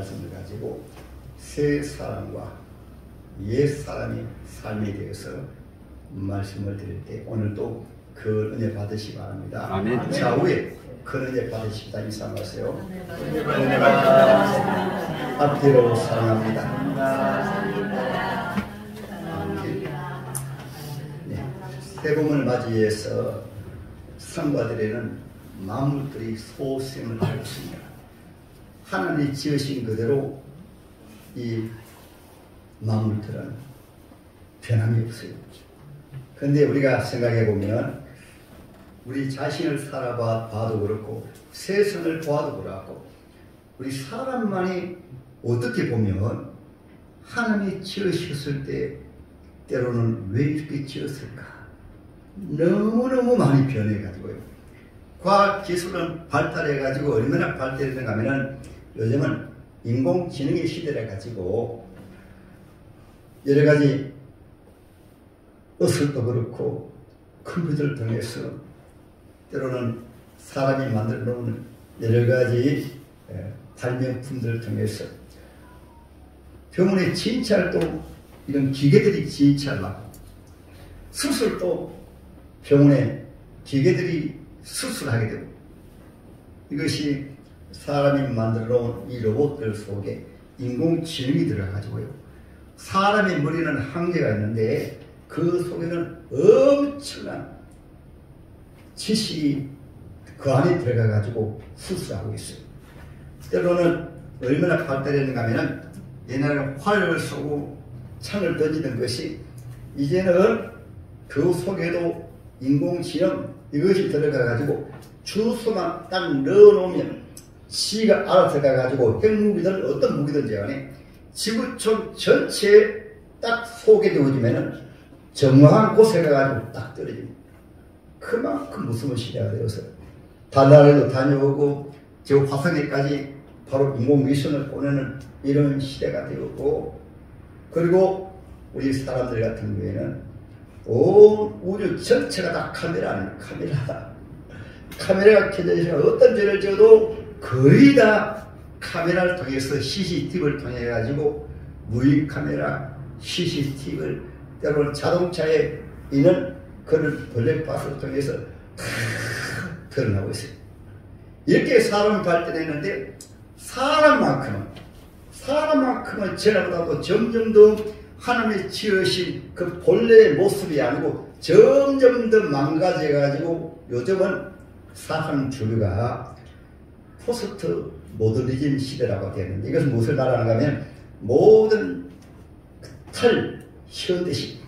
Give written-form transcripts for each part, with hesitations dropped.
말씀을 가지고 새 사람과 옛 사람의 삶에 대해서 말씀을 드릴 때 오늘도 그 은혜 받으시기 바랍니다. 아멘. 좌우에 그 은혜 받으십니다. 인사하세요. 은혜 받으십니다. 앞뒤로 사랑합니다. 네. 새봄을 맞이해서 성과 드리는 만물들이 소생을 하고 있습니다. 하나님이 지으신 그대로 이 만물들은 변함이 없어요. 그런데 우리가 생각해 보면 우리 자신을 살아봐도 그렇고 세상을 보아도 그렇고 우리 사람만이 어떻게 보면 하나님이 지으셨을 때 때로는 왜 이렇게 지었을까? 너무너무 많이 변해가지고요. 과학기술은 발달해가지고 얼마나 발달했는가 하면은 요즘은 인공지능의 시대라 가지고 여러가지 의술도 그렇고 컴퓨터를 통해서 때로는 사람이 만들어 놓은 여러가지 발명품들을 통해서 병원의 진찰도 이런 기계들이 진찰을 하고 수술도 병원에 기계들이 수술하게 되고 이것이 사람이 만들어 놓은 이 로봇들 속에 인공지능이 들어가지고요. 사람의 머리는 한계가 있는데 그 속에는 엄청난 지식이 그 안에 들어가가지고 수술하고 있어요. 때로는 얼마나 발달했는가 하면 옛날에는 활을 쏘고 창을 던지는 것이 이제는 그 속에도 인공지능 이것이 들어가가지고 주소만 딱 넣어놓으면 지가 알아서 가가지고 핵무기든 어떤 무기든지 간에 지구촌 전체에 딱 속에 되어지면은 정확한 곳에 가가지고 딱 떨어집니다. 그만큼 무서운 시대가 되어서 달나라에도 다녀오고 저 화성에까지 바로 인공위성을 보내는 이런 시대가 되었고 그리고 우리 사람들 같은 경우에는 온 우주 전체가 다 카메라가 켜져 있으면 어떤 죄를 지어도 거의 다 카메라를 통해서 CCTV를 통해 가지고 무인 카메라 CCTV를 때로는 자동차에 있는 그런 블랙박스를 통해서 다 드러나고 있어요. 이렇게 사람이 발전했는데 사람만큼은 전보다도 점점 더 하나님이 지으신 그 본래의 모습이 아니고 점점 더 망가져 가지고 요즘은 사상 주류가 포스트 모더니즘 시대라고 되는데 이것은 무엇을 말하는가 하면 모든 현대식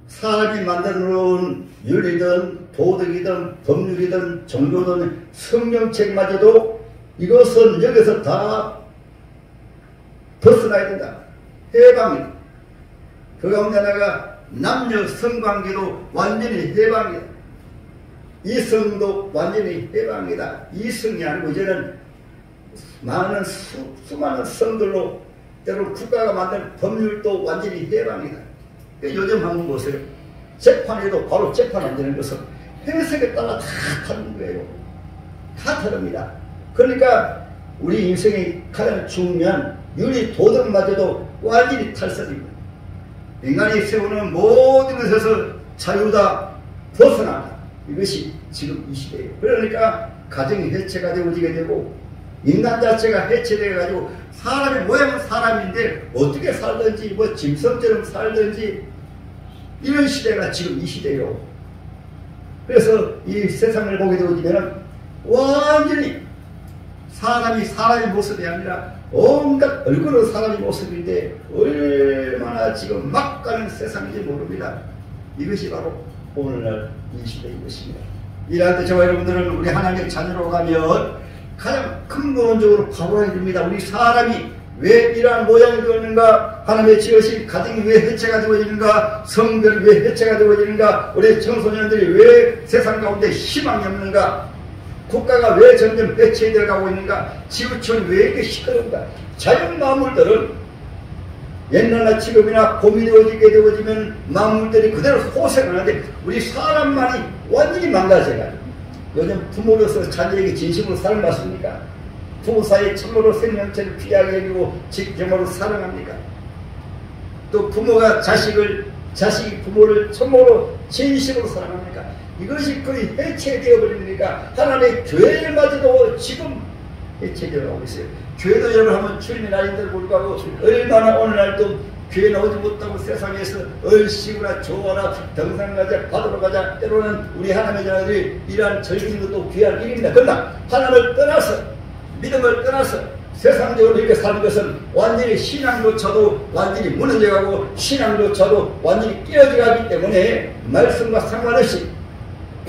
사람이 만들어 놓은 윤리든 도덕이든 법률이든 종교든 성경책마저도 이것은 여기서 다 벗어나야 된다. 해방이다. 그 가운데 하나가 남녀 성관계도 완전히 해방이다. 이성도 완전히 해방이다. 이성이 아니고 이제는 많은 수많은 성들로 때로 국가가 만든 법률도 완전히 해방이다. 요즘 한번 보세요. 재판에도 바로 재판 안 되는 것은 해석에 따라 다 다른 거예요. 다 다릅니다. 그러니까 우리 인생의 가장 중요한 윤리 도덕마저도 완전히 탈선입니다. 인간이 세우는 모든 것에서 자유다 벗어난다. 이것이 지금 이 시대예요. 그러니까 가정이 해체가 되어지게 되고 인간 자체가 해체되어가지고 사람의 모양은 사람인데 어떻게 살든지 뭐 짐승처럼 살든지 이런 시대가 지금 이 시대예요. 그래서 이 세상을 보게 되어지면 완전히 사람이 사람의 모습이 아니라 온갖 얼굴은 사람의 모습인데 얼마나 지금 막 가는 세상인지 모릅니다. 이것이 바로 오늘날 이 시대인 것입니다. 이럴 때 저와 여러분들은 우리 하나님의 자녀로 가면 가장 근본적으로 바로야 됩니다. 우리 사람이 왜 이러한 모양이 되었는가? 하나님의 지으신 가정이 왜 해체가 되어지는가? 성별이 왜 해체가 되어지는가? 우리 청소년들이 왜 세상 가운데 희망이 없는가? 국가가 왜 점점 해체되어 가고 있는가? 지구촌이 왜 이렇게 시끄러운가? 자연 만물들은 옛날나 지금이나 봄이 되어지면 만물들이 그대로 소생을 하는데 우리 사람만이 완전히 망가져가지고 요즘 부모로서 자녀에게 진심으로 사랑받습니까? 부부 사이 참으로 생명체를 귀하게 여기고 직경으로 사랑합니까? 또 부모가 자식이 부모를 참으로 진심으로 사랑합니까? 이것이 거의 해체되어 버립니까? 하나님의 교회마저도 지금 해체되어 가고 있어요. 교회도 여러분 한번 주님의 날인데도 불구하고 얼마나 오늘날도 교회 나오지 못하고 세상에서 얼씨구나 좋아라 등산가자 바다로 가자 때로는 우리 하나님의 자녀들이 이러한 즐기는 것도 귀한 일입니다. 그러나 하나님을 떠나서 믿음을 떠나서 세상적으로 이렇게 사는 것은 완전히 신앙조차도 완전히 무너져가고 신앙조차도 완전히 깨어져가기 때문에 말씀과 상관없이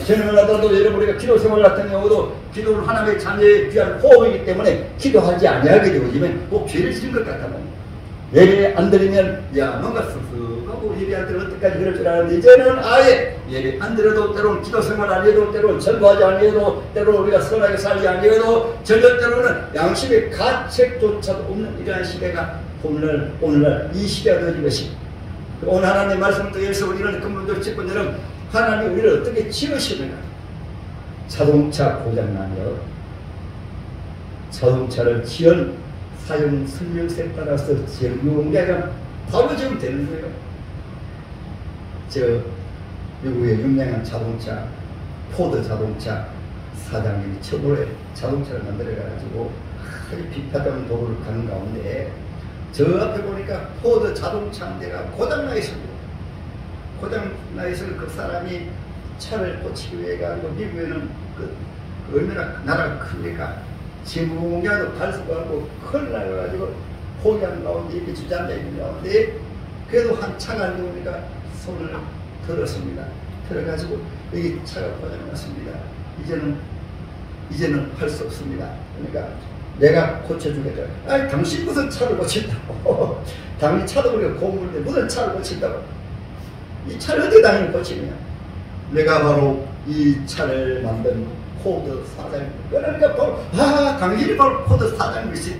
저는 하더라도 여러분 우리가 기도 생활 같은 경우도 기도를 하나님의 자녀의 귀한 호흡이기 때문에 기도하지 아니하게 되어지면 꼭 죄를 지은 것 같다면 예배 안 드리면 야 뭔가 쑥쑥하고 예배 안 드리면 어떡하지 그럴 줄 알았는데 이제는 아예 예배 안 드려도 때로는 기도 생활 안 해도 때로는 전도하지 아니해도 때로는 우리가 선하게 살지 아니해도 전혀 때로는 양심의 가책조차도 없는 이러한 시대가 오늘날 이 시대가 되어진 것이 오늘 하나님의 말씀을 통해서 우리는 근본적으로 집권자는 하나님이 우리를 어떻게 지으시는가. 자동차 고장나면 자동차를 지은 사용 설명서에 따라서 적용한 게 아니라 바로 지금 되는 거예요. 저 미국의 유명한 자동차 포드 자동차 사장님이 처음으로 자동차를 만들어가지고 아주 비파던 도로를 가는 가운데 저 앞에 보니까 포드 자동차 한 대가 고장나 있습니다. 고장나 있어서 그 사람이 차를 고치기 위해 가지고 미국에는 얼마나 나라가 크니까 진공공장도 갈 수가 없고 큰일 나가지고 포기한 가운데 이렇게 주저앉아 있는 가운데 그래도 한 차가 안 나오니까 손을 들었습니다. 들어가지고 여기 차가 고장났습니다. 이제는 할 수 없습니다. 그러니까 내가 고쳐주겠다. 아니 당신 무슨 차를 고친다고. 당신 차도 우리가 고물인데 무슨 차를 고친다고. 이 차를 어떻게 당연히 고치느냐. 내가 바로 이 차를 만든 포드 사장님. 그러니까 바로 당신이 바로 포드 사장님이시.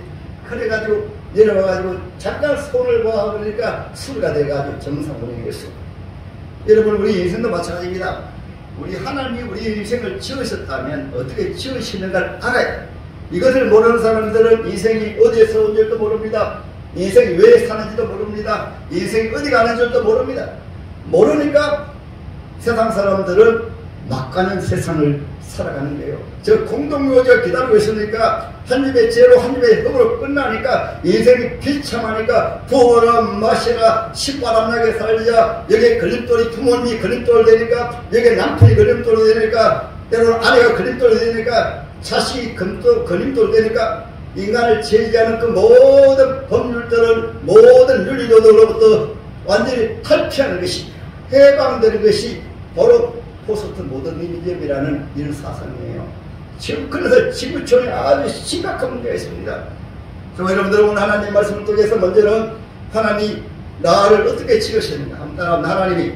그래가지고 내려와가지고 잠깐 손을 봐 그러니까 수리가 돼가지고 정상으로 이겼어. 여러분 우리 인생도 마찬가지입니다. 우리 하나님이 우리 인생을 지으셨다면 어떻게 지으시는가를 알아야 돼. 이것을 모르는 사람들은 인생이 어디에서 온 줄도 모릅니다. 인생이 왜 사는지도 모릅니다. 인생이 어디 가는 줄도 모릅니다. 모르니까 세상 사람들은 막 가는 세상을 살아가는 거예요. 저 공동묘지가 기다리고 있으니까 한 입의 죄로 한 입의 흙으로 끝나니까 인생이 비참하니까 부어라 마시라 신바람나게 살자. 여기에 걸림돌이 부모님이 걸림돌 되니까 여기에 남편이 걸림돌이 되니까 때로는 아내가 걸림돌이 되니까 자식이 걸림돌 되니까 인간을 제지하는 그 모든 법률들은 모든 윤리도들로부터 완전히 탈피하는 것이 해방되는 것이 바로 포스트 모더니즘이라는 이런 사상이에요. 지금 그래서 지구촌에 아주 심각한 문제가 있습니다. 그럼 여러분들 오늘 하나님 말씀을 통해서 먼저는 하나님이 나를 어떻게 지으셨는가. 하나님이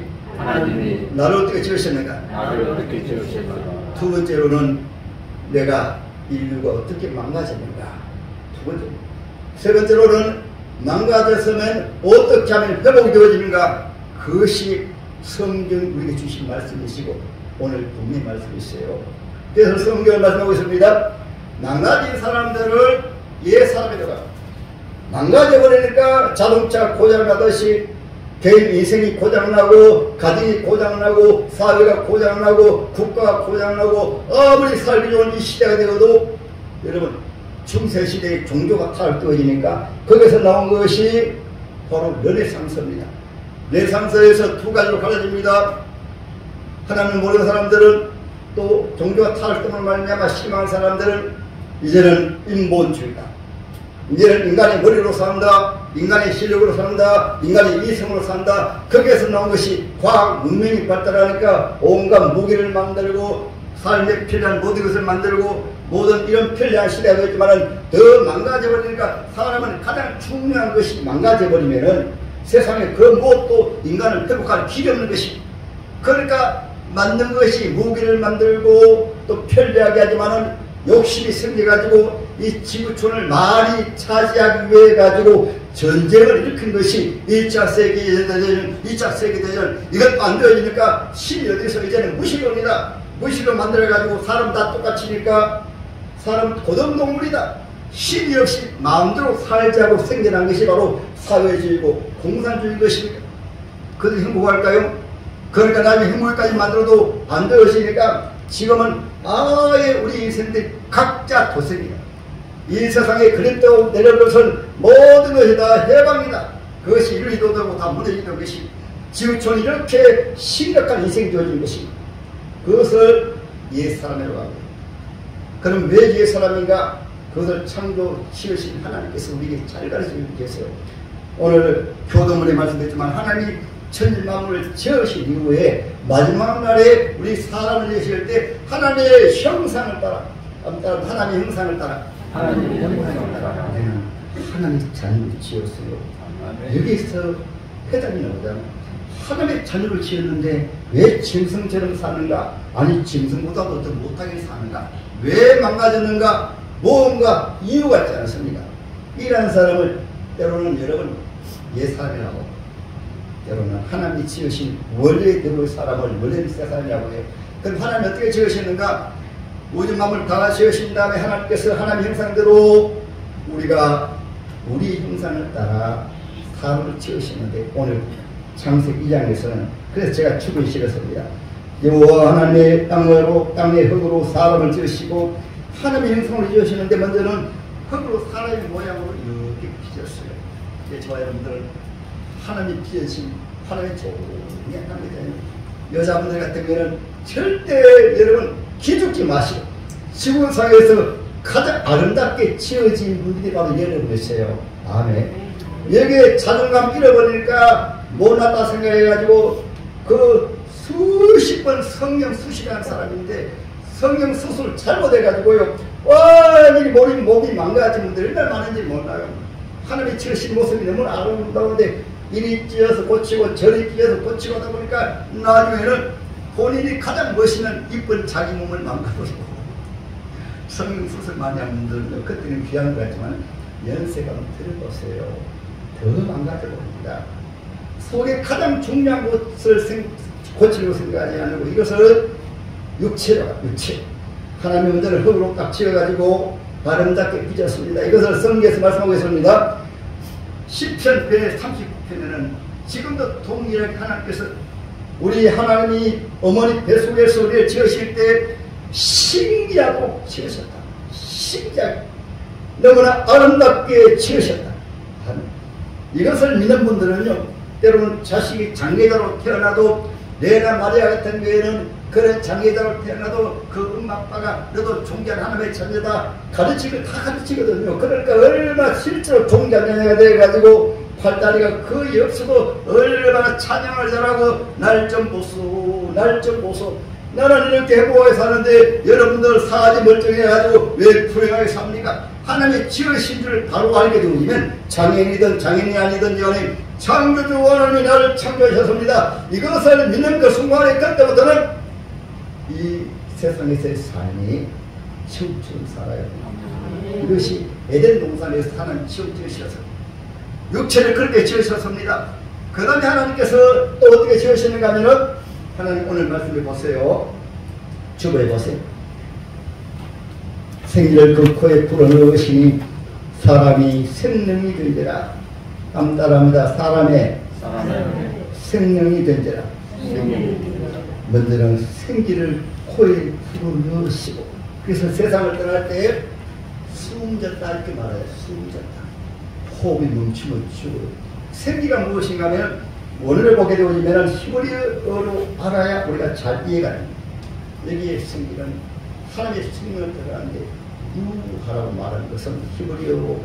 나를 어떻게 지으셨는가. 두 번째로는 내가 인류가 어떻게 망가졌는가. 두 번째. 세 번째로는 망가졌으면 어떻게 하면 회복이 되어지는가. 그것이 성경 우리에게 주신 말씀이시고 오늘 분명히 말씀이세요. 그래서 성경을 말씀하고 있습니다. 망가진 사람들을 사람에다가 망가져버리니까 자동차 고장나듯이 개인 인생이 고장나고 가정이 고장나고 사회가 고장나고 국가가 고장나고 아무리 살기 좋은 이 시대가 되어도 여러분 중세시대의 종교가 타락되어지니까 거기서 나온 것이 바로 르네상스입니다. 르네상스에서 두 가지로 갈라집니다. 하나님을 모르는 사람들은 또 종교가 타락됨을 말미암아 실망한 사람들은 이제는 인본주의다. 이제는 인간의 머리로 산다. 인간의 실력으로 산다. 인간의 이성으로 산다. 거기에서 나온 것이 과학 문명이 발달하니까 온갖 무기를 만들고 삶에 필요한 모든 것을 만들고 모든 이런 편리한 시대가 되었지만 더 망가져버리니까 사람은 가장 중요한 것이 망가져버리면은 세상에 그 무엇도 인간을 회복할 길이 없는 것이 그러니까 만든 것이 무기를 만들고 또 편리하게 하지만은 욕심이 생겨가지고 이 지구촌을 많이 차지하기 위해 가지고 전쟁을 일으킨 것이 1차 세계대전, 2차 세계대전 이것도 안 되어지니까 신이 어디서 이제는 무식입니다. 무식을 만들어가지고 사람 다 똑같이니까 사람 고등동물이다. 시비 없이 마음대로 살자고 생겨난 것이 바로 사회주의고 공산주의인 것입니다. 그들 행복할까요? 그러니까 나중에 행복까지 만들어도 안 되었으니까 지금은 아예 우리 인생들이 각자 도생이다. 이 세상에 그림도 내려올 것은 모든 것이 다 해방이다. 그것이 이루어도 되고 다 무너지는 것이 지구촌 이렇게 심각한 인생이 되어진 것이 그것을 옛사람이라고 합니다. 그럼 왜 옛사람인가? 그것을 창조 지으신 하나님께서 우리에게 잘 가르쳐주고 계세요. 오늘 교도문에 말씀드렸지만 하나님이 천지만물을 지으신 이후에 마지막 날에 우리 사람을 지으실 때 하나님의 형상을 따라 하나님의 형상을 따라 하나님의 형상을 따라 하나님의 자녀를 지었어요. 여기서 회담이 나오잖아요. 하나님의 자녀를 지었는데 왜 짐승처럼 사는가? 아니 짐승보다도 더 못하게 사는가? 왜 망가졌는가? 뭔가 이유가 있지 않습니까? 이런 사람을 때로는 여러분 옛사람이라고 때로는 하나님이 지으신 원래대로의 사람을 원래의 사람이라고 해요. 그럼 하나님이 어떻게 지으셨는가? 우주 만물을 다 지으신 다음에 하나님께서 하나님 형상대로 우리가 우리 형상을 따라 사람을 지으시는데 오늘 창세기 2장에서는 그래서 제가 축을 실었습니다. 여호와 하나님의 땅의 흙으로 사람을 지으시고 하나님의 형상으로 지으시는데 먼저는 흙으로 사람의 모양으로 이렇게 빚었어요. 저와 여러분들은 하나님이 빚으신 하나님의 좋은 약합니다. 여자분들 같은 경우는 절대 여러분 기죽지 마시고 지구상에서 가장 아름답게 지어진 분들이 바로 여러분이세요. 아멘. 여기에 자존감 잃어버리니까 못났다 생각해가지고 그 수십 번 성령 수시간 사람인데 성령 수술 잘못해가지고요 완전히 몸이 망가진 분들이 얼마나 많은지 몰라요. 하나님이 지으신 모습이 너무 아름다운데 이리 찢어서 고치고 저리 찢어서 고치고 하다 보니까 나중에는 본인이 가장 멋있는 이쁜 자기 몸을 망가뜨리고 성령 수술 많이 하는 분들은 그때는 귀한 것 같지만 연세가 들어보세요. 더 망가져 봅니다. 속에 가장 중요한 것을 고치려고 생각하지 않고 이것을 육체 하나님의 은혜를 흙으로 딱 지어가지고 아름답게 빚었습니다. 이것을 성경에서 말씀하고 있습니다. 시편 139편에는 지금도 동일하게 하나님께서 우리 하나님이 어머니 뱃속에서 우리를 지으실 때 신기하고 지으셨다. 신기하게 너무나 아름답게 지으셨다. 이것을 믿는 분들은요 때로는 자식이 장애자로 태어나도 레나 마리아 같은 경우에는 그런 장애자로 태어나도 그 엄마 아빠가 너도 존귀한 하나님의 자녀다 다 가르치거든요. 그러니까 얼마나 실제로 존귀한 자녀가 돼가지고 팔다리가 거의 없어도 얼마나 찬양을 잘하고 날 좀 보소 나는 이렇게 행복하게 사는데 여러분들 사지 멀쩡해가지고 왜 불행하게 삽니까? 하나님의 지으신 줄을 바로 알게 되면 장애인이든 장애인이 아니든 연예인 창조주 하나님이 나를 창조하셨습니다. 이것을 믿는 그 순간에 그때부터는 이 세상에서의 삶이 처음처럼 살아요. 이것이 에덴 동산에서 하나님 처음 지으셔서 육체를 그렇게 지으셨습니다. 그 다음에 하나님께서 또 어떻게 지으시는가 하면은 하나님 오늘 말씀해 보세요. 주부해 보세요. 생기를 그 코에 불어넣으시니 사람이 생명이 된지라. 따라합니다. 사람의 생명이 된지라. 먼저는 생기를 코에 불어넣으시고 그래서 세상을 떠날 때 숨졌다 이렇게 말해요. 숨졌다. 호흡이 멈추면 죽어요. 생기가 무엇인가 하면 원어를 보게 되면 히브리어로 알아야 우리가 잘 이해가 됩니다. 여기에 생기는 하나님의 생명을 들어가는데 유하라고 말하는 것은 히브리어로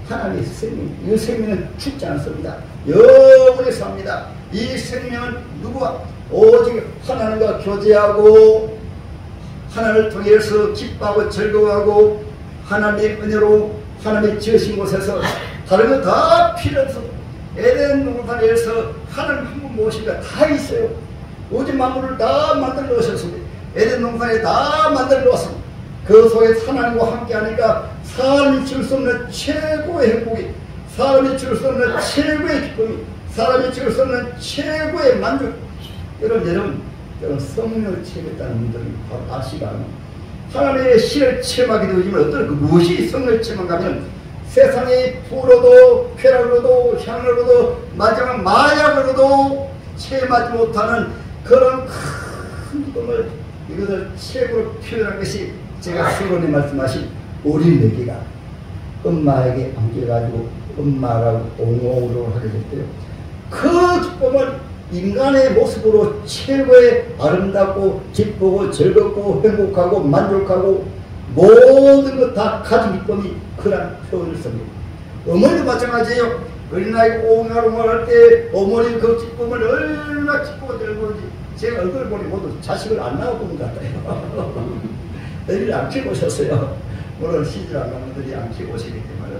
하나님의 생명, 이 생명은 죽지 않습니다. 영원히 삽니다. 이 생명은 누구와? 오직 하나님과 교제하고 하나님을 통해서 기뻐하고 즐거워하고 하나님의 은혜로 하나님의 지으신 곳에서 다른 거 다 필요 없어. 에덴 동산에서 하나님 한 분 모시가 다 있어요. 우주 만물을 다 만들어 놓으셨습니다. 에덴 동산에 다 만들어 놓았습니다. 그 속에 하나님과 함께 하니까 사람이 줄 수 없는 최고의 행복이, 사람이 줄 수 없는 최고의 기쁨이, 사람이 줄 수 없는 최고의 만족. 여러분 성령을 체험했다는 분들은 바로 아시가 하나님의 신을 체험하게 되어지면 어떤 그 무엇이 성을 체험하면 세상의 불로도 쾌락으로도 향으로도 마지막 마약으로도 체험하지 못하는 그런 큰 기쁨을 이것을 최고로 표현한 것이 제가 서론에 말씀하신 어린 애기가 엄마에게 안겨가지고 엄마가 옹옹으로 하게 됐대요. 그 기쁨은 인간의 모습으로 최고의 아름답고 기쁘고 즐겁고 행복하고 만족하고 모든 것 다 가진 기쁨이 그런 표현을 씁니다. 어머니도 마찬가지예요. 어린아이가 옹알옹알 할 때 어머니 그 기쁨을 얼마나 기쁘고 즐거운지 제가 얼굴 보니 모두 자식을 안 낳아본 것 같아요. 애를 안 키워보셨어요. 물론 시집 안 가는 분들이 안 키워보시겠지만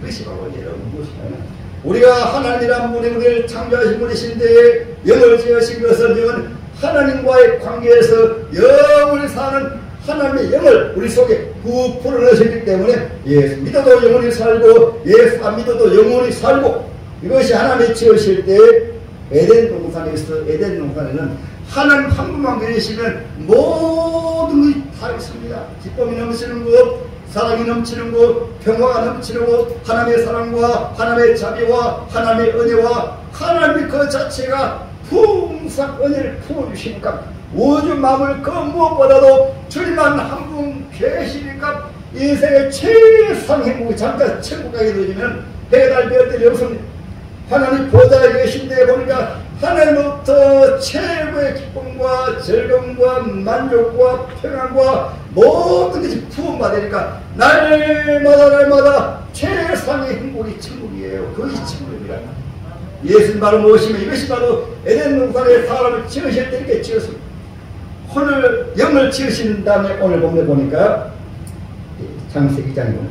그것이 바로 여러분 무엇이냐면 우리가 하나님이란 분이 우리를 창조하신 분이신데 영을 지으신 것은 영은 하나님과의 관계에서 영을 사는 하나님의 영을 우리 속에 부풀어 넣으셨기 때문에 예수 믿어도 영원히 살고 예수 안 믿어도 영원히 살고 이것이 하나님이 지으실 때 에덴 동산에는 하나님 한 분만 계시면 모든 것이 다 있습니다. 기쁨이 넘치는 것, 사랑이 넘치는 것, 평화가 넘치는 것, 하나님의 사랑과 하나님의 자비와 하나님의 은혜와 하나님의 그 자체가 풍성 은혜를 부어주시니까 우주 마음을 그 무엇보다도 주님만 한 분 계시니까 인생의 최상 행복이 잠깐 천국 가게 되면 해달 별들이 없습니다. 하나님 보좌에 계신데 보니까 하나님부터 최고의 기쁨과 즐거움과 만족과 평안과 모든 것이 부음받으니까 날마다 최상의 행복이 천국이에요. 그것이 천국입니다. 예수님 바로 무엇이면 이것이 바로 에덴 동산에 사람을 지으실 때 이렇게 지었습니다. 오늘 영을 지으신 다음에 오늘 본문에 보니까 창세기 2장에 보면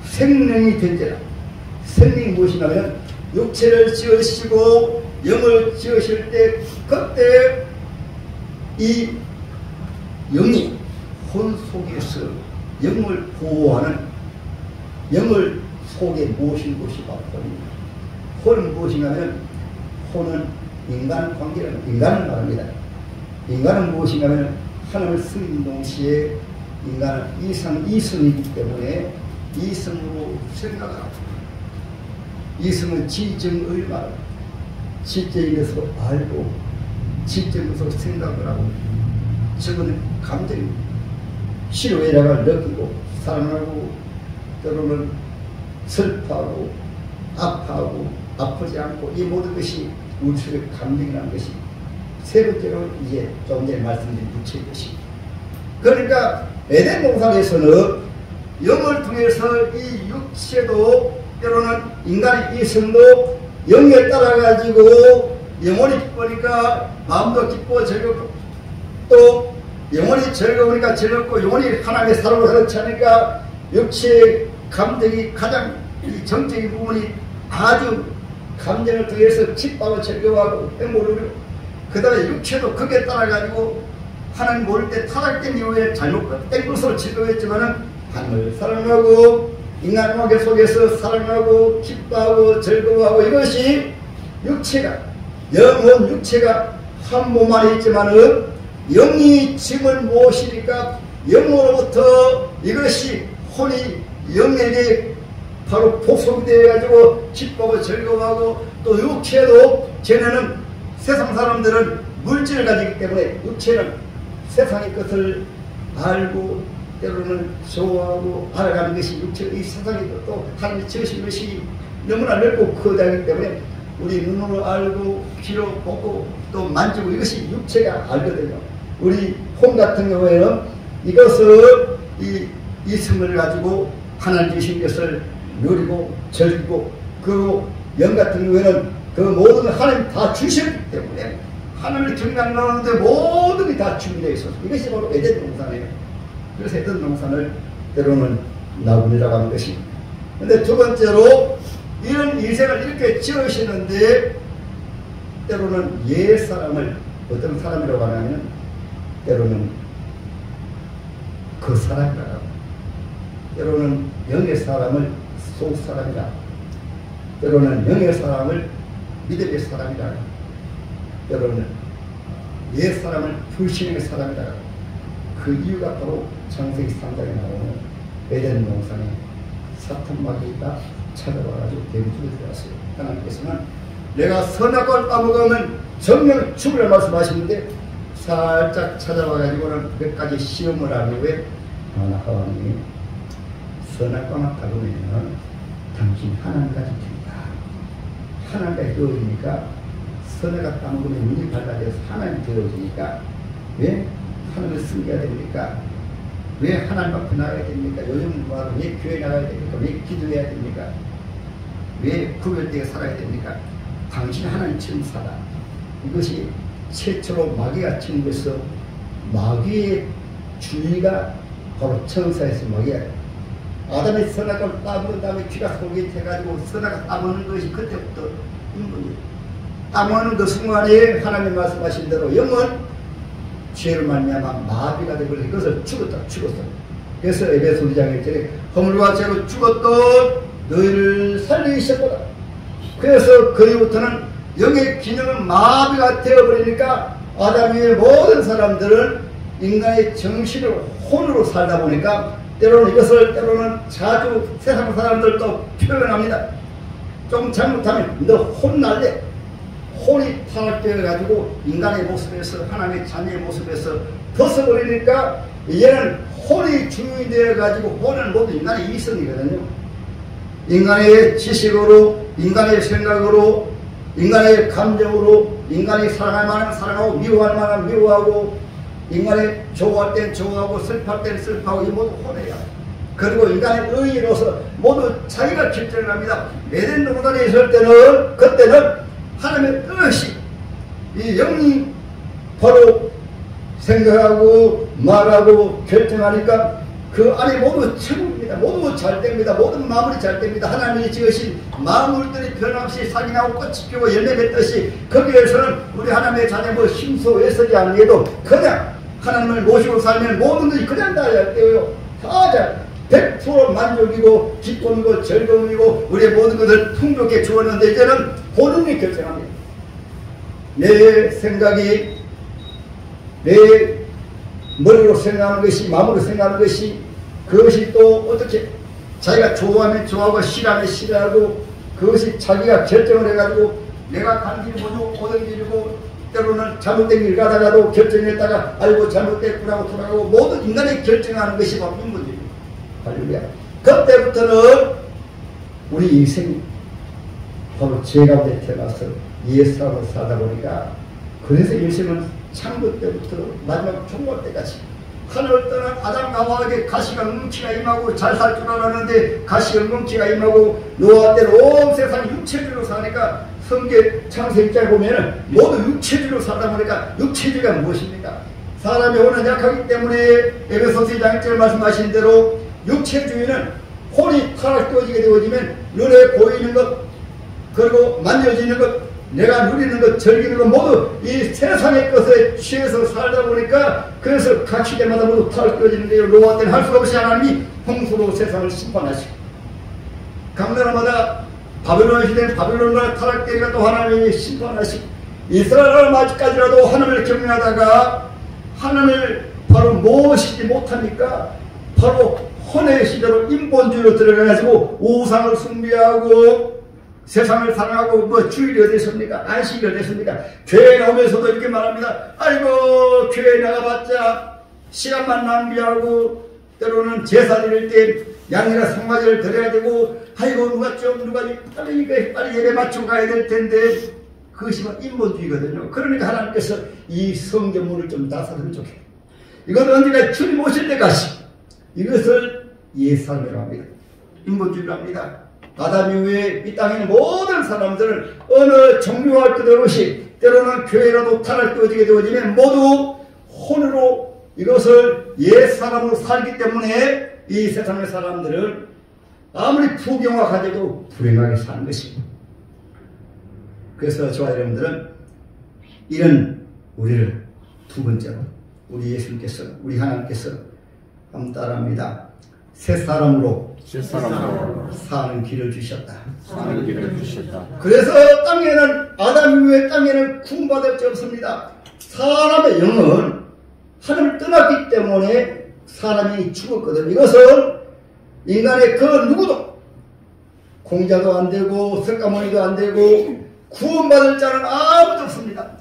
생명이 된지라. 생명이 무엇이냐면 육체를 지으시고 영을 지으실 때 그때 이 영이 혼 속에서 영을 보호하는 영을 속에 모신 것이 바로 혼입니다. 혼은 무엇이냐면 혼은 인간 관계는 인간을 말합니다. 인간은 무엇이냐면 하나님을 쓰는 동시에 인간은 이성이기 때문에 이성으로 생각하고 이성은 지정을 말합니다. 지적인 것으로 알고 지적인 것으로 생각을 하고 저거는 감정입니다. 희로애락을 느끼고 사랑하고 때로는 슬퍼하고 아파하고 아프지 않고 이 모든 것이 우리 속의 감정이라는 것이 세 번째로 이제 좀 전에 말씀드린 육체의 것입니다. 그러니까 에덴 동산에서는 영을 통해서 이 육체도 때로는 인간의 이성도 영에 따라 가지고 영원히 기쁘니까 마음도 기쁘고 즐겁고 또 영원히 즐거우니까 즐겁고 영원히 하나님의 사랑으로 그렇지 않으니까 육체의 감정이 가장 이 정적인 부분이 아주 감정을 통해서 기뻐하고 즐거워하고 행복을 누리고 그 다음에 육체도 거기에 따라 가지고 하나님 모를 때 타락된 이후에 잘못된 것으로 즐거워했지만은 하나님을 사랑하고 인간 관계 속에서 사랑하고 기뻐하고 즐거워하고 이것이 육체가 영혼 육체가 한 몸 안에 있지만은 영이 짐을 모시니까 영으로부터 이것이 혼이 영에게 바로 복속되어 가지고 기뻐하고 즐거워하고 또 육체도 쟤네는 세상 사람들은 물질을 가지기 때문에 육체는 세상의 것을 알고 때로는 좋아하고 알아가는 것이 육체의 세상에 또 하나님이 지으신 것이 너무나 넓고 크다기 때문에 우리 눈으로 알고 귀로 보고 또 만지고 이것이 육체가 알거든요. 우리 혼 같은 경우에는 이것을 이 성을 가지고 하나님 주신 것을 누리고 즐기고 그 영 같은 경우에는 그 모든 하나님 다 주셨기 때문에 하나님을 경배하는데 모든 게 다 준비되어 있어서 이것이 바로 에덴 동산이에요. 그래서 에덴 동산을 때로는 나군이라고 하는 것입니다. 근데 두 번째로 이런 인생을 이렇게 지으시는데 때로는 옛사람을 어떤 사람이라고 하냐면 때로는 그 사람이라고 합니다. 때로는 영의 사람을 속사람이라 때로는 영의 사람을 믿음의 사람이라 때로는 옛사람을 불신의 사람이라 그 이유가 바로 창세기 3장에 나오는 에덴 동산에 사탄 마귀가 찾아와가지고 대구주에 들어갔어요. 하나님께서는 내가 선악과를 따먹으면 정령 죽으라 말씀하시는데 살짝 찾아와가지고는 몇 가지 시험을 하기 위해 하나님이 선악과만 따먹으면 당신 하나님까지 된다. 하나님까지 되어지니까 선악과 따먹으면 눈이 밝아져서 하나님 되어지니까 왜 하나님을 섬겨야 됩니까? 왜 하나님 앞에 나가야 됩니까? 요즘 왜 교회 나가야 됩니까? 왜 기도해야 됩니까? 왜 구별되게 살아야 됩니까? 당신 하나님 천사다. 이것이 최초로 마귀가 친 것은 마귀의 주의가 바로 천사에서 마귀가 아담이 선악과를 따먹은 다음에 귀가 솔깃해가지고 선악과 따먹는 것이 그때부터 인문이에요. 따먹는 그 순간에 하나님 말씀하신 대로 영은 죄를 말미암아 마비가 되고 그것을 죽었다. 그래서 에베소 2장 1절에 허물과 죄로 죽었던 너희를 살리기 시작하다. 그래서 그 이후부터는 영의 기능은 마비가 되어버리니까 아담 이후의 모든 사람들은 인간의 정신을 혼으로 살다 보니까 때로는 이것을 때로는 자주 세상 사람들도 표현합니다. 좀 잘못하면 너 혼날래. 혼이 타락되어가지고 인간의 모습에서 하나님의 자녀의 모습에서 벗어버리니까 얘는 혼이 주인이 되어가지고 혼은 모두 인간의 이성이거든요. 인간의 지식으로, 인간의 생각으로, 인간의 감정으로, 인간이 사랑할 만하면 사랑하고 미워할 만하면 미워하고 인간이 좋아할 땐 좋아하고 슬퍼할 땐 슬퍼하고 이 모두 혼이야. 그리고 인간의 의의로서 모두 자기가 결정을 합니다. 에덴 동산에 있을 때는 그때는 하나님의 뜻이 이 영이 바로 생각하고 말하고 결정하니까 그 안에 모두 최고입니다. 모두 잘 됩니다. 모든 마무리 잘 됩니다. 하나님이 지으신 마물들이 변함없이 살이 나고 꽃이 피고 열매 맺듯이 거기에서는 우리 하나님의 자녀 뭐 힘써 애쓰지 않는 게도 그냥 하나님을 모시고 살면 모든 것이 그냥 다 잘 되어요. 다 잘 100% 만족이고 기쁨이고 즐거움이고 우리의 모든 것을 풍족해 주었는데 이제는 본인이 결정합니다. 내 생각이 내 머리로 생각하는 것이 마음으로 생각하는 것이 그것이 또 어떻게 자기가 좋아하면 좋아하고 싫어하면 싫어하고 그것이 자기가 결정을 해가지고 내가 간 길이 뭐죠? 오던 길이고 때로는 잘못된 길 가다가도 결정했다가 알고 잘못됐구나 돌아가고 모든 인간이 결정하는 것이 바로 인문입니다. 할렐루야. 그때부터는 우리 인생이 바로 죄 가운데 태어나서 옛사람으로 살다 보니까 그래서 인생은 창조 때부터 마지막 종말 때까지 하늘을 떠난 아담과 하와에게 가시가 뭉치가 임하고 잘 살 줄 알았는데 가시가 뭉치가 임하고 노아 때는 온 세상이 육체주로 사니까 성경 창세 1장에 보면은 모두 육체주로 살다 보니까 육체주가 무엇입니까? 사람이 오늘 약하기 때문에 에베소서 2장 1절 말씀하신 대로 육체주의는 혼이 타락되어지게 되어지면 눈에 보이는 것 그리고 만져지는 것 내가 누리는 것 즐기는 것 모두 이 세상의 것에 취해서 살다 보니까 그래서 각 시대마다 모두 타락되어지는 데요. 노아 때는 할 수 없이 하나님이 홍수로 세상을 심판하시고 각 나라마다 바벨론 시대는 바벨론 나라 타락되니까 또 하나님이 심판하시고 이스라엘 아직까지라도 하나님을 경외하다가 하나님을 바로 모시지 못하니까 바로 혼의 시대로 인본주의로 들어가가지고 우상을 숭배하고 세상을 사랑하고 뭐 주일이 어디있습니까? 안식이 어디있습니까? 교회 나오면서도 이렇게 말합니다. 아이고 교회 나가봤자 시간만 낭비하고 때로는 제사 드릴 때 양이나 송아지를 드려야 되고 아이고 누가 빨리 예배 맞추고 가야 될 텐데 그것이 인본주의거든요. 그러니까 하나님께서 이 성경문을 좀 나서면 좋겠다. 이건 언제가 주님 오실 때까지 이것을 옛삶이라고 합니다. 인본주의라고 합니다. 아담 이후에 이 땅에 있는 모든 사람들은 어느 종교할 것 없이 때로는 교회라도 타락되어지게 되어지면 모두 혼으로 이것을 옛사람으로 살기 때문에 이 세상의 사람들은 아무리 부경화 가져도 불행하게 사는 것입니다. 그래서 저와 여러분들은 이런 우리를 두 번째로 우리 예수님께서 우리 하나님께서 한번 따라합니다. 새 사람으로 사는 길을 주셨다. 그래서 땅에는 아담 이후에 땅에는 구원받을 수 없습니다. 사람의 영은 하나님을 떠났기 때문에 사람이 죽었거든. 이것은 인간의 그 누구도 공자도 안 되고 석가모니도 안 되고 구원받을 자는 아무도 없습니다.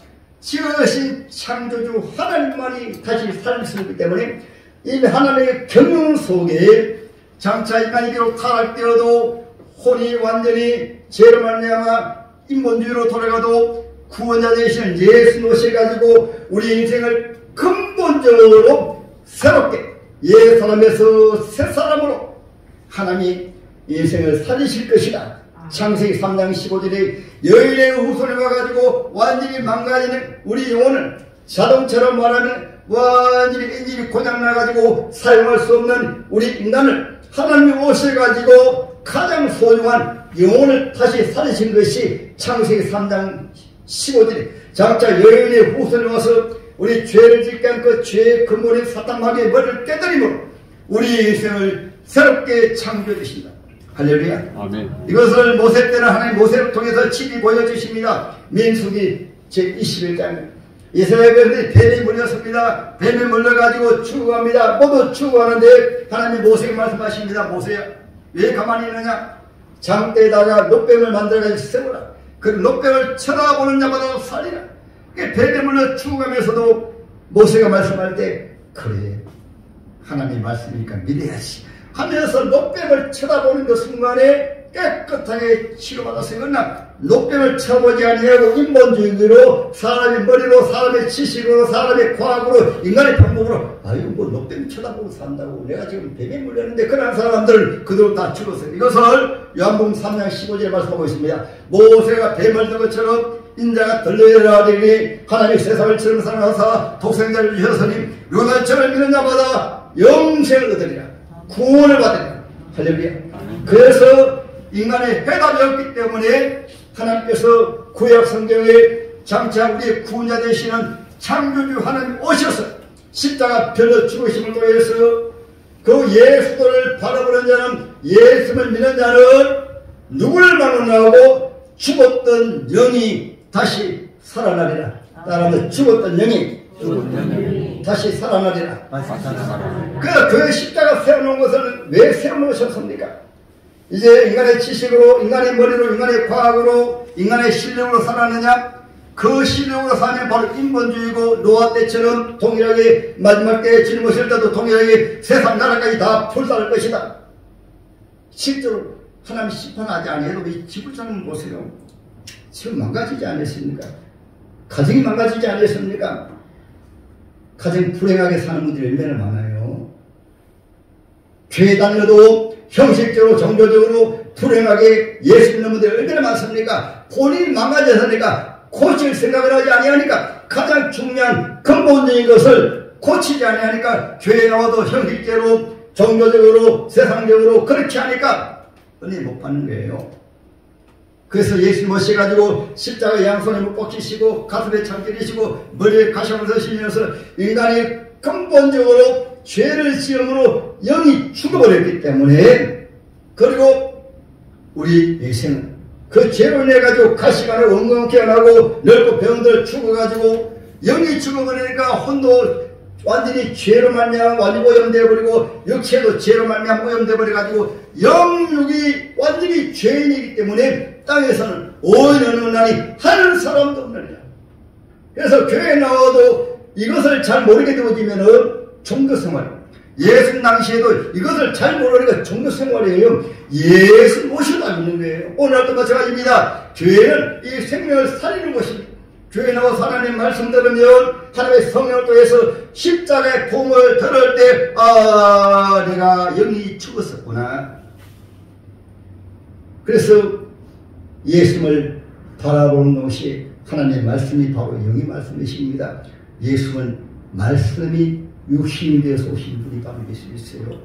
지으신 창조주 하나님만이 다시 살릴 수 있기 때문에 이미 하나님의 경륜 속에 장차 인간이 비록 타락되어도 혼이 완전히 죄로 말미암아 인본주의로 돌아가도 구원자 되시는 예수 모셔가지고 우리 인생을 근본적으로 새롭게 옛 사람에서 새 사람으로 하나님이 인생을 살리실 것이다. 창세기 3장 15절에 여인의 후손을 와가지고 완전히 망가지는 우리 영혼을 자동차로 말하면 완전히 엔진이 고장나가지고 사용할 수 없는 우리 인간을 하나님이 오셔가지고 가장 소중한 영혼을 다시 살리신 것이 창세기 3장 15절에 장차 여인의 후손이 와서 우리 죄를 짓게 않고 죄의 근본인 사탄마귀의 머리를 깨뜨림으로 우리 인생을 새롭게 창조해주신다. 할렐루야. 아멘. 이것을 모세 때는 하나님 모세를 통해서 친히 보여주십니다. 민수기 제21장 이스라엘 백성들이 뱀이 물렸습니다. 뱀이 물려가지고 추구합니다. 모두 추구하는데 하나님 모세에게 말씀하십니다. 모세야 왜 가만히 있느냐. 장대에다가 놋뱀을 만들어가지고 세우라. 그 놋뱀을 쳐다보는 자마다 살리라. 뱀에 물려 추구하면서도 모세가 말씀할 때 그래 하나님 말씀이니까 믿어야지 하면서 놋뱀을 쳐다보는 그 순간에 깨끗하게 치료받았어요. 그러나 놋뱀을 쳐보지 아니하고 인본주의로 사람의 머리로 사람의 지식으로 사람의 과학으로 인간의 방법으로 아유 뭐 놋뱀 쳐다보고 산다고 내가 지금 뱀에 물렸는데 그런 사람들 그대로 다 죽었어요. 이것을 요한복음 3장 15절에 말씀하고 있습니다. 모세가 뱀을 든 것처럼 인자가 들려야 되니 하나님 세상을 처럼 사랑하사 독생자를 주셨으니 요나처럼 믿는 자마다 영생을 얻으리라. 구원을 받으리라. 할렐루야. 그래서 인간의 해답이 없기 때문에 하나님께서 구약 성경에 장차 우리의 구원자 되시는 창조주 하나님 오셔서 십자가 별로 죽으심을 통해서 그 예수를 바라보는 자는 예수를 믿는 자는 누구를 만나고 죽었던 영이 다시 살아나리라. 따라하면 죽었던 영이 다시 살아나리라. 그 십자가 세워놓은 것을 왜 세워놓으셨습니까? 이제 인간의 지식으로, 인간의 머리로, 인간의 과학으로, 인간의 실력으로 살았느냐? 그 실력으로 사면 바로 인본주의고 노아 때처럼 동일하게 마지막 때에 짊어질 때도 동일하게 세상 나라까지 다 불살할 것이다. 실제로 하나님 심판하지 않아도 이 지구상을 보세요. 지금 망가지지 않았습니까? 가정이 망가지지 않았습니까? 가정 불행하게 사는 분들이 얼마나 많아요. 교회 다녀도 형식적으로 종교적으로 불행하게 예수 믿는 분들이 얼마나 많습니까? 본인이 망가져서니까 고칠 생각을 하지 아니하니까 가장 중요한 근본적인 것을 고치지 아니하니까 교회 나와도 형식적으로 종교적으로 세상적으로 그렇게 하니까 은혜 못 받는 거예요. 그래서 예수 모셔가지고 십자가 양손에 못 박히시고 가슴에 창기리시고 머리에 가시을 쓰시면서 인간이 근본적으로 죄를 지음으로 영이 죽어버렸기 때문에 그리고 우리 인생은 그 죄로 인해가지고 가시관을 엉엉 깨어나고 넓고 병들 죽어가지고 영이 죽어버리니까 혼도 완전히 죄로 말미암아 완전히 오염되어버리고 육체도 죄로 말미암아 오염되어버려가지고 영육이 완전히 죄인이기 때문에 땅에서는 오늘 어느 날이 한 사람도 없느니라. 그래서 교회에 나와도 이것을 잘 모르게 되어지면은 종교생활 예수 당시에도 이것을 잘 모르니까 종교생활이에요. 예수 모셔도 안 믿는 거예요. 오늘도 마찬가지입니다. 교회는 이 생명을 살리는 것입니다. 교회 나와서 하나님 말씀 들으면 하나님의 성령을 통해서 십자가의 복음을 들을 때 아 내가 영이 죽었었구나. 그래서 예수를 바라보는 것이 하나님의 말씀이 바로 영의 말씀이십니다. 예수는 말씀이 육신이 되어서 오신 분이 바로 예수이세요.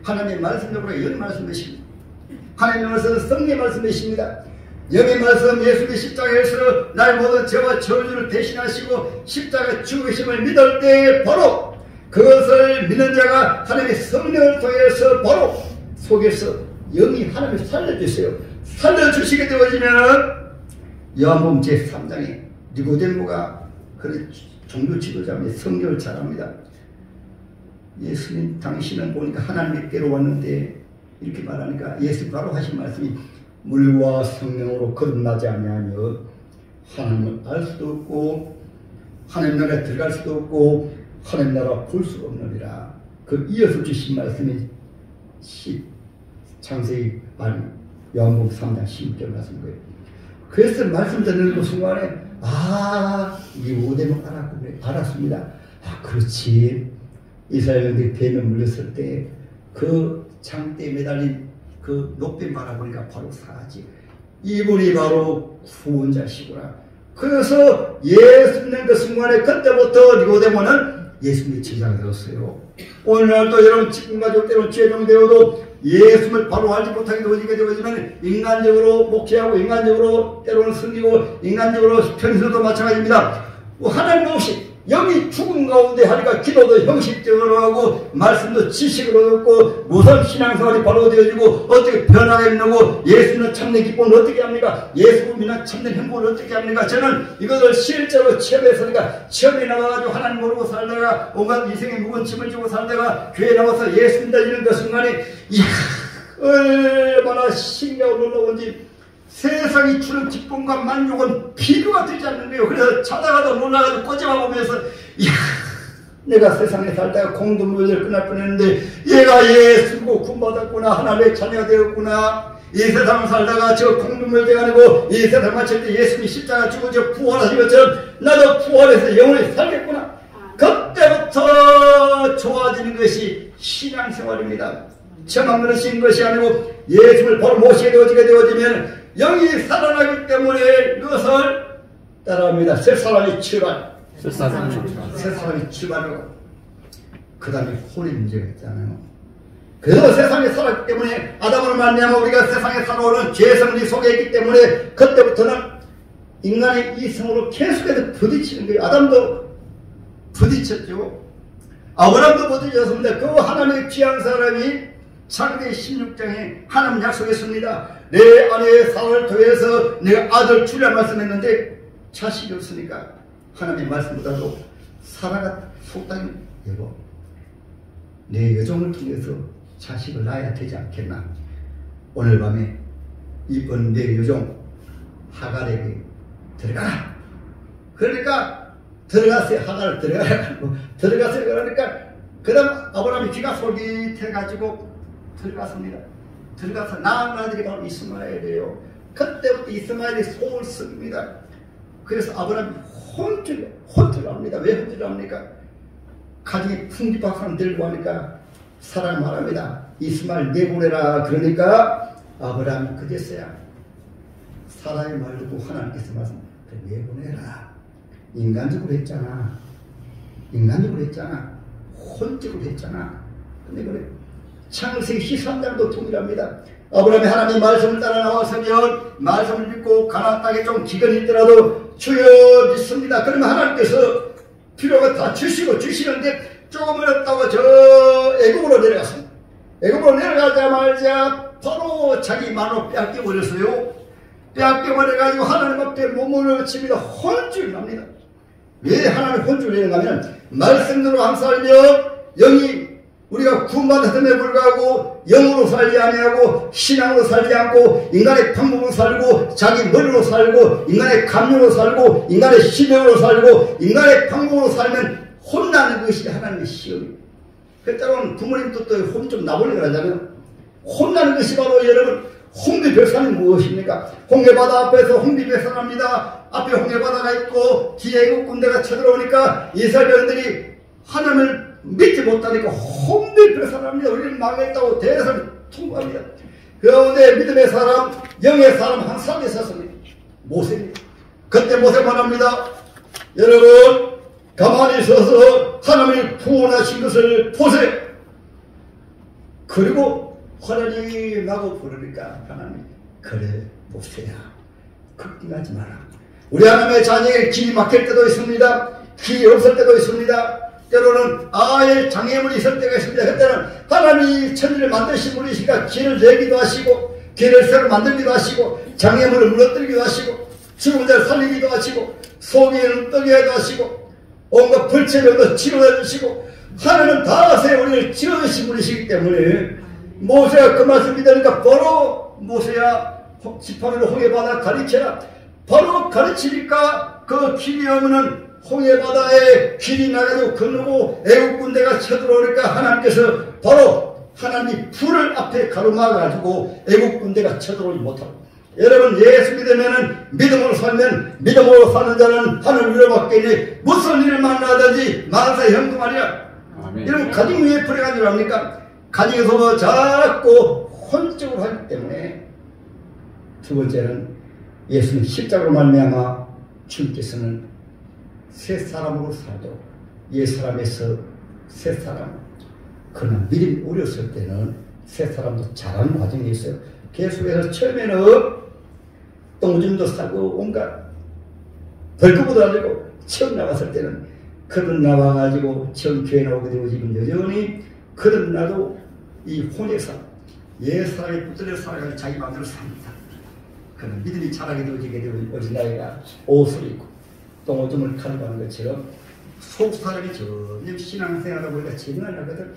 하나님의 말씀으로 영의 말씀이십니다. 하나님의 말씀은 성령의 말씀이십니다. 영의 말씀 예수의 십자가에서 나의 모든 죄와 저주를 대신하시고 십자가 죽으심을 믿을 때 바로 그것을 믿는 자가 하나님의 성령을 통해서 바로 속에서 영이 하나님을 살려주세요. 살려주시게 되어지면 요한복음 제3장에 니고데모가 그런 종교 지도자입니다. 성경을 잘합니다. 예수님 당신은 보니까 하나님께로 왔는데 이렇게 말하니까 예수 바로 하신 말씀이 물과 성령으로 거듭나지 아니하며 하나님을 알 수도 없고 하나님 나라에 들어갈 수도 없고 하나님 나라 볼 수가 없느니라. 그 이어서 주신 말씀이 창세기 요한복음 3장 16절 말씀이고요. 그래서 말씀 듣는 그 순간에 니고데모 알았습니다. 그렇지. 이스라엘인들이 뱀에 물렸을 때 그 장대에 매달린 그 높이 바라보니까 바로 사지. 이분이 바로 구원자시구나. 그래서 예수 믿는 그 순간에 그때부터 니고데모는 예수님의 제자가 되었어요. 오늘날도 여러분 직분가족 때론 죄종되어도 예수를 바로 알지 못하게 되어지면 인간적으로 목회하고 인간적으로 때로는 숨기고 인간적으로 편수도 마찬가지입니다. 하나님 없이 영이 죽음 가운데 하니까 기도도 형식적으로 하고 말씀도 지식으로 듣고 무슨 신앙생활이 바로 되어지고 어떻게 변화겠느고 예수는 참된 기쁨을 어떻게 합니까? 예수 믿는 참된 행복을 어떻게 합니까? 저는 이것을 실제로 체험했으니까 체험에 나가가지고 하나님 모르고 살다가 온갖 인생의 무거운 짐을 지고 살다가 교회에 나와서 예수 믿다 이런 그 순간에 얼마나 신기하고 놀라운지 세상이 주는 기쁨과 만족은 비교가 되지 않는 거예요. 그래서 자다가도 놀라가지고 꼬집어 보면서 내가 세상에 살다가 공동묘지를 끝날 뻔했는데 얘가 예수고 구원받았구나. 하나님의 자녀가 되었구나. 이 세상을 살다가 저 공동묘지가 아니고 이 세상 마칠 때 예수님이 십자가 죽고 저 부활하신 것처럼 나도 부활해서 영원히 살겠구나. 그때부터 좋아지는 것이 신앙생활입니다. 저만 그러신 것이 아니고 예수를 바로 모시게 되어지면 영이 살아나기 때문에 이것을 따라합니다. 새 사람이 출발. 새 사람이 출발하고 그 다음에 혼의 문제가 있잖아요. 그래서 세상에 살았기 때문에 아담으로 말미암아 우리가 세상에 살아오는 죄성이 속에 있기 때문에 그때부터는 인간의 이성으로 계속해서 부딪히는 거예요. 아담도 부딪혔죠. 아브라함도 부딪혔습니다. 그 하나님의 귀한 사람이 창세기 16장에 하나님 약속했습니다. 내 아내의 사랑을 더해서 내가 아들 주리라 말씀했는데 자식이 없으니까 하나님의 말씀보다도 사라가 속닥이 여보 내 여종을 통해서 자식을 낳아야 되지 않겠나. 오늘 밤에 이쁜 내 여종 하갈에게 들어가라. 그러니까 들어가세요. 하갈 들어가세요. 그러니까 그 다음 아브라함이 귀가 솔깃해가지고 들어갔습니다. 들어가서 낳은 아들이 바로 이스마엘이에요. 그때부터 이스마엘이 속을 씁니다. 그래서 아브라함이 혼쭐을 합니다. 왜 혼쭐을 합니까? 가정에 풍기박산 들고 하니까 사람 말합니다. 이스마엘 내보내라. 그러니까 아브라함이 그제서야 사라의 말 듣고 하나님께서 말씀 내보내라. 인간적으로 했잖아. 혼적으로 했잖아. 근데 그래. 창세기 13장도 동일합니다. 아브라함이 하나님 말씀을 따라 나왔으면 말씀을 믿고 가나안 땅에 좀 기근이 있더라도 주여 믿습니다. 그러면 하나님께서 필요가 다 주시는데 조금 어렵다고 저 애굽으로 내려갔습니다. 애굽으로 내려가자마자 바로 자기 마누라 빼앗겨버렸어요. 빼앗겨버려가지고 하나님 앞에 몸을 칩니다. 혼쭐 납니다. 왜 하나님 혼쭐 내려가면 말씀대로 안 살면 영이 우리가 구원받았음에 불구하고 영으로 살지 아니하고 신앙으로 살지 않고 인간의 방법으로 살고 자기 머리로 살고 인간의 감정으로 살고 인간의 신명으로 살고 인간의 방법으로 살면 혼나는 것이 하나님의 시험입니다. 때로는 부모님 뜻도 혼 좀 나버리려 하잖아요. 혼나는 것이 바로 여러분 홍비백산이 무엇입니까? 홍해바다 앞에서 홍비백산합니다. 앞에 홍해바다가 있고 뒤에 애국 군대가 쳐들어오니까 이스라엘인들이 하나님을 믿지 못하니까 홍비백산합니다. 우리는 망했다고 대선 통보합니다. 그 가운데 믿음의 사람, 영의 사람 한 사람이 있었습니다. 모세입니다. 그때 모세 말합니다. 여러분 가만히 있어서 하나님이 구원하신 것을 보세요. 그리고 하나님 하고 부르니까 하나님 그래 모세야 걱정하지 마라. 우리 하나님의 자녀에게 길이 막힐 때도 있습니다. 길이 없을 때도 있습니다. 때로는 아예 장애물이 있을 때가 있습니다. 그때는 하나님이 천지를 만드신 분이시니까 길을 내기도 하시고 길을 새로 만들기도 하시고 장애물을 무너뜨리기도 하시고 죽은 자를 살리기도 하시고 속에 눈 뜨게 하기도 하시고 온갖 불체병도 치료해 주시고 하나님은 다세 우리를 지어주신 분이시기 때문에 모세가 그 말씀 믿으니까 바로 모세야 지팡이로 홍해바다 가리켜라. 바로 가르치니까 그 길이 없는 홍해바다에 길이 나가지고 건너고 애국 군대가 쳐들어오니까 하나님께서 바로 하나님 불을 앞에 가로막아가지고 애국 군대가 쳐들어오지 못하고. 여러분 예수 믿으면은 믿음으로 살면 믿음으로 사는 자는 하늘 위로밖에 있니 무슨 일을 만나든지 만사 형통하리라. 여러분 가정 위에 불행한 줄 압니까? 가정에서 자꾸 혼적으로 하기 때문에. 두 번째는 예수는 십자가로 말미암아 주님께서는 새 사람으로 살도록 옛 사람에서 새 사람. 그러나 믿음이 어렸을 때는 새 사람도 자라는 과정이 있어요. 계속해서 처음에는 똥오줌도 싸고 온갖 벌크부도 하고 처음 나왔을 때는 그런 나와가지고 처음 교회 나오게 되고 지금 여전히 그런 나도 이 혼에서 옛 사람이 붙들려 살아가지고 자기 마음대로 삽니다. 그런 믿음이 자라게 되어지게 되면 어린아이가 옷을 입고 똥오줌을 가져가는 것처럼 속 사람이 점점 신앙생활하다 보니까 재미가 나거든.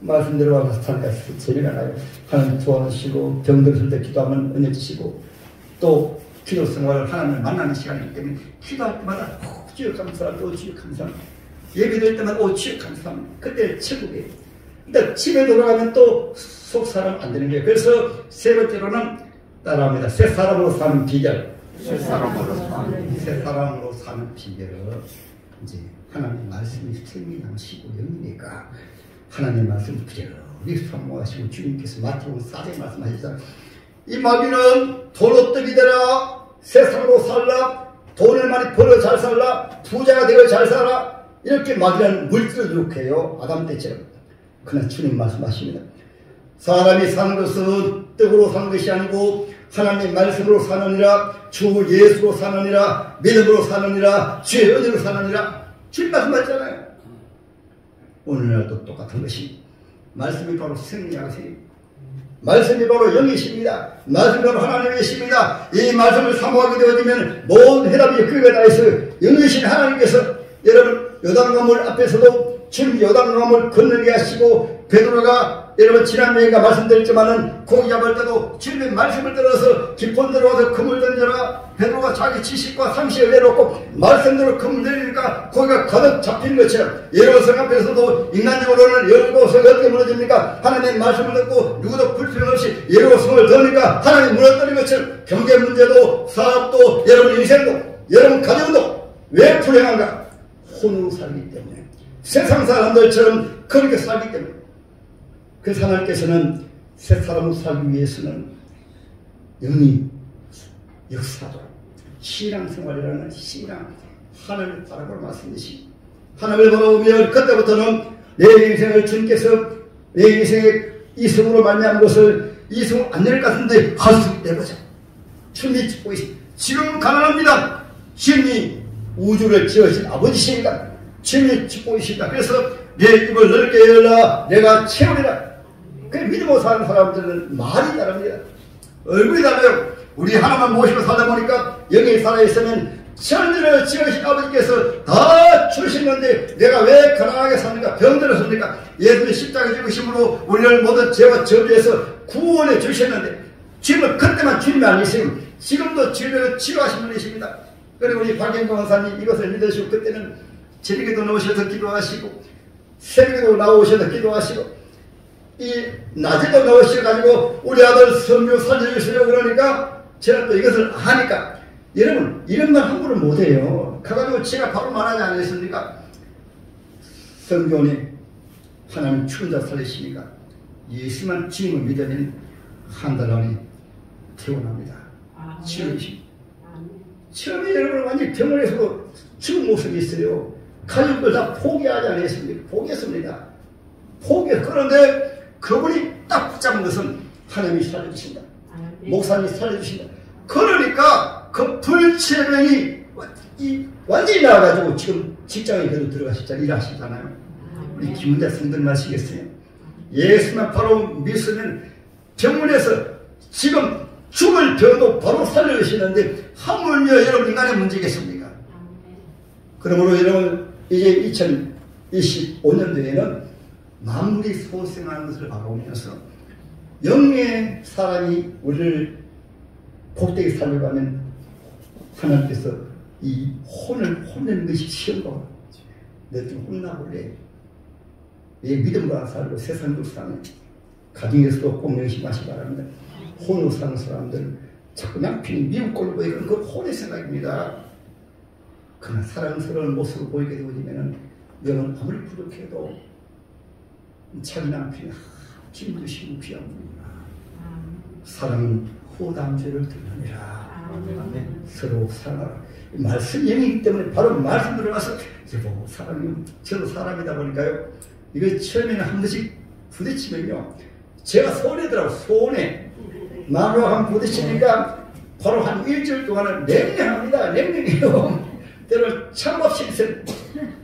말씀대로 와서 살까 재미가 나요. 하나님 도와주시고 병들었을 때 기도하면 은혜 주시고 또 기도 생활을 하나님을 만나는 시간이기 때문에 기도할 때마다 주여 감사합니다. 또 주여 감사합니다. 예배될 때마다 주여 감사합니다. 그때 천국이에요. 근데 집에 돌아가면 또 속 사람 안 되는 거예요. 그래서 세 번째로는 따라합니다. 새 사람으로 사는 비결. 새 사람으로 사는 비결은 이제 하나님 말씀이 생명이시고 영이니까 하나님 말씀 부지런히 사모하시고 주님께서 마태복음 4장 말씀하셨잖아요. 이 마귀는 돈어떡이 되라. 새 사람으로 살라. 돈을 많이 벌어 잘 살라. 부자가 되어 잘 살아. 이렇게 마귀는 물질을 유혹해요. 아담 때처럼. 그러나 주님 말씀하십니다. 사람이 사는 것은 떡으로 사는 것이 아니고 하나님 말씀으로 사느니라. 주 예수로 사느니라. 믿음으로 사느니라. 주의 은혜로 사느니라. 주님 말씀하셨잖아요. 오늘날도 똑같은 것이 말씀이 바로 생명이세요. 말씀이 바로 영이십니다. 말씀이 바로 하나님이십니다. 이 말씀을 사모하게 되어지면 모든 해답이 그가 다 있어요. 영이신 하나님께서 여러분 요단강물 앞에서도 주님 요단강물 건너게 하시고 베드로가 여러분 지난 여행가 말씀드렸지만은 고기 잡을 때도 주님의 말씀을 들어서 깊은 데로 와서 금을 던져라. 베드로가 자기 지식과 상식을 내놓고 말씀대로 금을 내리니까 고기가 가득 잡히는 것처럼 여러성 앞에서도 인간적으로는 여러성이 어떻게 무너집니까? 하나님의 말씀을 듣고 누구도 불평 없이 여러성을 더니까 하나님 무너뜨린 것처럼 경제 문제도 사업도 여러분 인생도 여러분 가정도 왜 불행한가? 혼으로 살기 때문에 세상 사람들처럼 그렇게 살기 때문에. 그래서 하나님께서는 새 사람으로 살기 위해서는 영이 역사도 신앙생활이라는 신앙 하나님을 바라보는 말씀이시. 하나님을 바라보면 그때부터는 내 인생을 주님께서 내 인생의 이성으로 말미암은 것을 이성 안 낼 것 같은데 할 수 있다고죠. 주님이 짓고 있습니다. 지금 가난합니다. 주님이 우주를 지으신 아버지시니까 주님이 짓고 있습니다. 그래서 내 입을 넓게 열라 내가 채우리라. 그 믿음으로 사는 사람들은 말이 다릅니다. 얼굴이 달라요. 우리 하나만 모시고 살다 보니까 영이 살아있으면 천지를 지으신 아버지께서 다 주시는데 내가 왜 가난하게 삽니까? 병들었습니까? 예수님 십자가 죽으심으로 우리를 모든 죄와 저주에서 구원해 주셨는데 지금은 그때만 주님이 아니시면 지금도 주님을 치료하신 분이십니다. 그리고 우리 박영광 원사님 이것을 믿으시고 그때는 저녁에도 나오셔서 기도하시고 새벽에도 나오셔서 기도하시고 이 낮에도 나오셔가지고 우리 아들 성교 살려주시려고 그러니까 제가 또 이것을 하니까 여러분 이런 말 함부로 못해요. 가가지고 제가 바로 말하지 않았습니까? 성교님 하나님 죽은 자 살리시니까 예수만 주님을 믿으면 한 달 안에 태어납니다. 치료이십니다. 처음에 여러분 완전히 병원에서도 죽은 모습이 있어요. 가족들 다 포기하지 않았습니까? 포기했습니다. 그런데 그분이 딱 붙잡은 것은 하나님이 살려주신다. 목사님이 살려주신다. 그러니까 그 불체병이 완전히 나와가지고 지금 직장에 그래도 들어가셨잖아요. 일하시잖아요. 우리 김은자 성도님 마시겠어요? 예수만 바로 믿으면 병원에서 지금 죽을 병도 바로 살려주시는데 하물며 여러분 인간의 문제겠습니까? 그러므로 여러분 이제 2025년도에는 만물이 소생하는 것을 바라보면서 영의 사람이 우리를 복되게 살려고 하면 하나님께서 이 혼을 혼내는 것이 시험과 너 좀 혼나볼래? 왜 믿음과 살고 세상으로 사는 가정에서도 꼭 명심하시기 바랍니다. 혼으로 사는 사람들은 자꾸 남편이 미국 꼴을 보이고 그건 혼의 생각입니다. 그러나 사랑스러운 모습을 보이게 되어지면 너는 아무리 부족해도 자기 남편이 힘드시고 귀한 분이구나. 사랑은 호담죄를 드러내라. 서로 사랑하라. 말씀 영이기 때문에 바로 말씀 들어가서 여보 사랑은 저도 사람이다 보니까요. 이거 처음에는 한 번씩 부딪히면요. 제가 손해더라고 손해. 마누라가 한 부딪히니까 바로 한 일주일 동안은 냉랭합니다. 냉랭해요. 때로 참없이 있어요.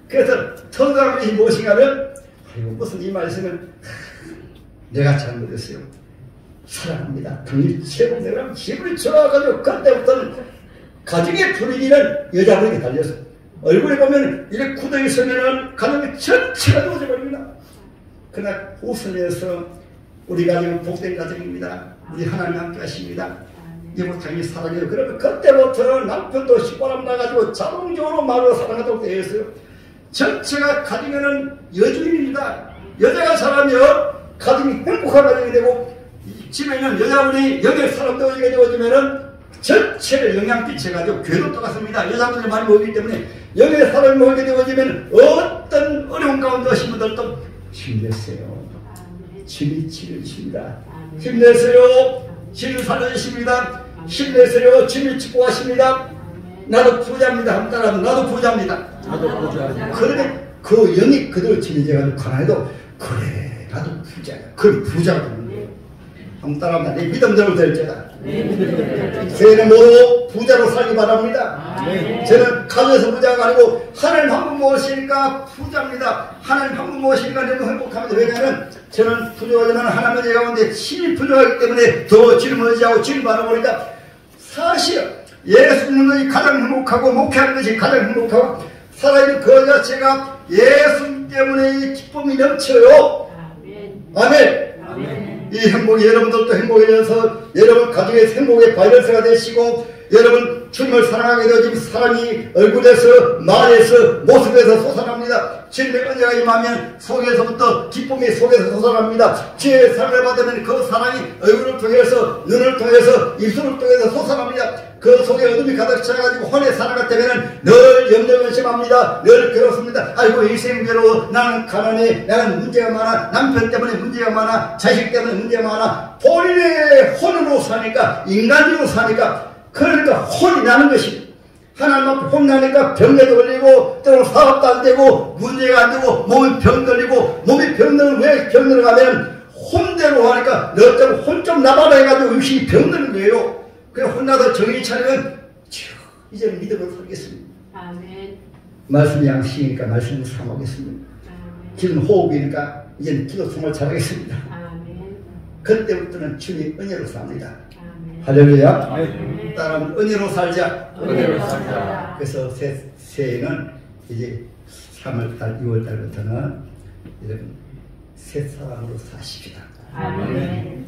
그래서 터득한 것이 무엇인가는 아이고 무슨 이 말씀은 내가 잘못했어요. 사랑합니다. 당일 최고 내가 기분이 좋아가지고 그때부터는 가정의 분위기는 여자분에게 달려서 얼굴에 보면 이렇게 굳어있 서면은 가정이 전체가 놓아져버립니다. 그러나 웃으면서 우리 가정은 복된 가정입니다. 우리 하나님 함께 하십니다. 여보 당연히 사랑해요. 그러면 그때부터 남편도 시바람 나가지고 자동적으로 말로 사랑하도록 되어 있어요. 전체가 가정에는 여주인입니다. 여자가 잘하면 가정이 행복한 가정이 되고 집에는 여자분이 여기 사람도 오게 되어지면은 전체를 영향 끼쳐가지고 교회도 똑같습니다. 여자분들이 많이 모이기 때문에 여기 사람이 모이게 되어지면 어떤 어려운 가운데 오신 분들도 힘내세요. 집이 치료십니다. 힘내세요. 집을 살려주십니다. 힘내세요. 집을 축복하십니다. 나도 부자입니다. 한 따라도 나도 부자입니다. 나도 부자. 그런데 그 영이 그대로 진해져가지고 가난해도 그래 나도 부자야. 그 부자가 되는 거예요. 한 따라합니다. 내 믿음대로 될지다. 저희는 모두 부자로 살기 바랍니다. 저는 가정에서 부자가 아니고 하나님 한 분 모시니까 부자입니다. 하나님 한 분 모시니까 너무 행복합니다. 왜냐하면 저는 부족하지만 하나님의 가운데 힘이 부족하기 때문에 더 질문하고 질문 받아보니까 사실 예수 믿는 것이 가장 행복하고 목회하는 것이 가장 행복하고 살아있는 그 자체가 예수 때문에 이 기쁨이 넘쳐요. 아멘. 이 행복이 여러분들도 행복해져서 여러분 가정의 행복의 바이러스가 되시고 여러분 주님을 사랑하게 되어지면 사랑이 얼굴에서 말에서 모습에서 솟아납니다. 주님의 은혜가 임하면 속에서부터 기쁨이 속에서 솟아납니다. 주의 사랑을 받으면 그 사랑이 얼굴을 통해서 눈을 통해서 입술을 통해서 솟아납니다. 그 속에 어둠이 가득 차가지고 혼의 사랑가 때문에 늘 염려근심합니다. 늘 괴롭습니다. 아이고 인생 괴로워. 나는 가난해. 나는 문제가 많아. 남편 때문에 문제가 많아. 자식 때문에 문제가 많아. 본인의 혼으로 사니까 인간적으로 사니까 그러니까 혼이 나는 것이 하나님 앞에 혼나니까 병에도 걸리고 때로는 사업도 안 되고 문제가 안 되고 몸이 병 걸리고 몸이 병들면 왜 병들어 가면 혼대로 하니까 너 좀 혼 좀 나봐라 해가지고 의식이 병드는 거예요. 그래 혼나서 정신 차리면 이제는 믿음으로 살겠습니다. 아멘. 말씀이 양식이니까 말씀을 삼하겠습니다. 기도는 호흡이니까 이제는 기도 정말 잘하겠습니다. 아멘. 그때부터는 주님 은혜로 삽니다. 할렐루야. 따라하면 은혜로 살자. 은혜로 살자. 그래서 새해는 이제 3월달, 2월달부터는 이런 새 사람으로 사십시다. 아멘.